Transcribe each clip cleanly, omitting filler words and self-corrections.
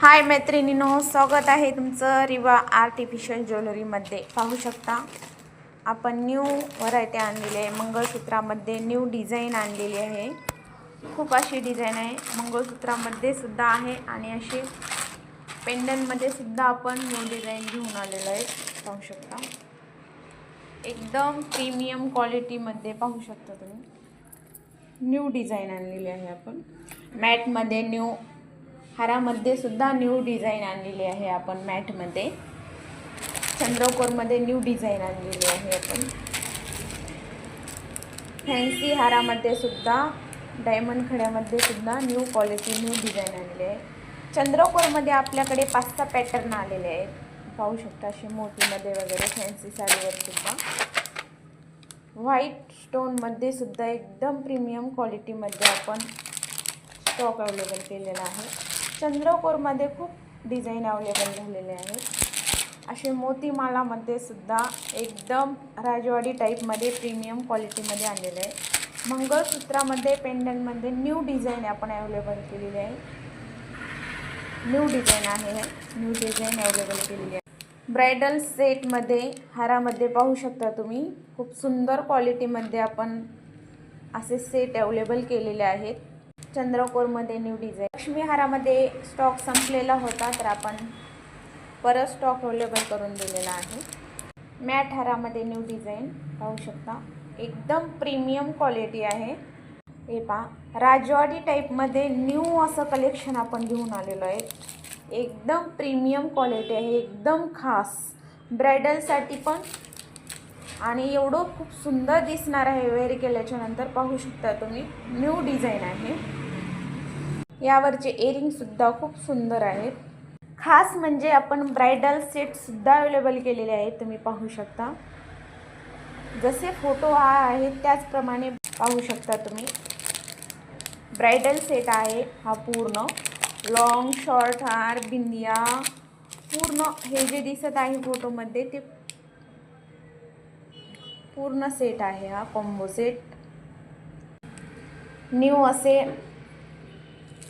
हाय मैत्रिणींनो, स्वागत आहे तुमचं रिवा आर्टिफिशियल ज्वेलरीमध्ये। पाहू शकता आपण न्यू व्हरायटी आणलेली आहे। मंगळसूत्रामध्ये न्यू डिझाइन आणलेली आहे। खूप अशी डिझाइन आहे, मंगळसूत्रामध्ये सुद्धा आहे आणि अशी पेंडंटमध्ये सुद्धा आपण न्यू डिझाइन घेऊन आलेलो आहे। पाहू शकता एकदम प्रीमियम क्वालिटीमध्ये पाहू शकता तुम्ही न्यू डिझाइन आणलेली आहे। आपण मॅटमध्ये न्यू हारामध्ये सुद्धा न्यू डिझाइन आणलेली आहे। आपण मॅटमध्ये चंद्रकोरमध्ये न्यू डिझाइन आणलेली आहे। आपण फॅन्सी हारामध्ये सुद्धा डायमंड खड्यामध्ये सुद्धा न्यू क्वालिटी न्यू डिझाइन आणलेली आहे। चंद्रकोरमध्ये आपल्याकडे 5-6 पॅटर्न आलेले आहेत। पाहू शकता असे मोतीमध्ये वगैरे फॅन्सी साडीवर सुद्धा व्हाईट स्टोनमध्ये सुद्धा एकदम प्रीमियम क्वालिटीमध्ये आपण स्टॉक अवेलेबल केलेला आहे। चंद्रकोरमध्ये खूप डिझाइन अवेलेबल झालेले आहेत। असे मोतीमालामध्ये सुद्धा एकदम राजवाडी टाईपमध्ये प्रीमियम क्वालिटीमध्ये आणलेले आहे। मंगळसूत्रामध्ये पेंडंटमध्ये न्यू डिझाइन आपण अवेलेबल केलेली आहे। न्यू डिझाइन आहे, न्यू डिझाइन अवेलेबल केलेली आहे। ब्राइडल सेटमध्ये हारामध्ये पाहू शकता तुम्ही खूप सुंदर क्वालिटीमध्ये आपण असे सेट अवेलेबल केलेले आहेत। चंद्रकोरमध्ये न्यू डिझाइन। लक्ष्मी हारामध्ये स्टॉक संपलेला होता तर आपण परत स्टॉक अवेलेबल करून दिलेला आहे। मॅट हारामध्ये न्यू डिझाइन पाहू शकता एकदम प्रीमियम क्वालिटी आहे। हे पहा राजवाडी टाईपमध्ये न्यू असं कलेक्शन आपण घेऊन आलेलो आहे। एकदम प्रीमियम क्वालिटी आहे, एकदम खास ब्रायडलसाठी पण आणि एवढं खूप सुंदर दिसणार आहे वेअर केल्याच्या नंतर। पाहू शकता तुम्ही न्यू डिझाइन आहे। यावरचे इयरिंग सुद्धा खूप सुंदर आहेत। खास म्हणजे आपण ब्राइडल सेट सुद्धा अवेलेबल केलेले आहेत। तुम्ही पाहू शकता जसे फोटो आहेत त्याचप्रमाणे पाहू शकता तुम्ही ब्राइडल सेट आहे। हा पूर्ण लॉंग शॉर्ट हार बिंदिया पूर्ण हे जे दिसत आहे फोटोमध्ये ते पूर्ण सेट आहे। हा कॉम्बो सेट न्यू असे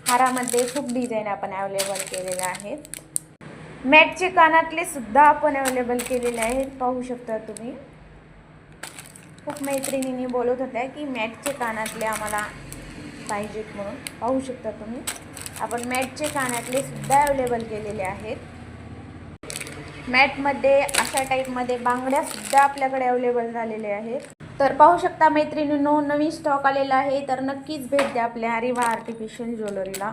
हारामध्ये खूप डिझाइन आपण अवेलेबल केलेले आहेत। मॅटचे कानातले सुद्धा आपण अवेलेबल केलेले आहेत। पाहू शकता तुम्ही खूप मैत्रिणींनी बोलत होत्या की मॅटचे कानातले आम्हाला पाहिजेत म्हणून। पाहू शकता तुम्ही आपण मॅटचे कानातले सुद्धा अवेलेबल केलेले आहेत। मॅटमध्ये अशा टाईपमध्ये बांगड्या सुद्धा आपल्याकडे अवेलेबल झालेले आहेत। तर पाहू शकता मैत्रिणींनो नवीन स्टॉक आलेला आहे, तर नक्कीच भेट द्या आपल्या रिवा आर्टिफिशियल ज्वेलरीला।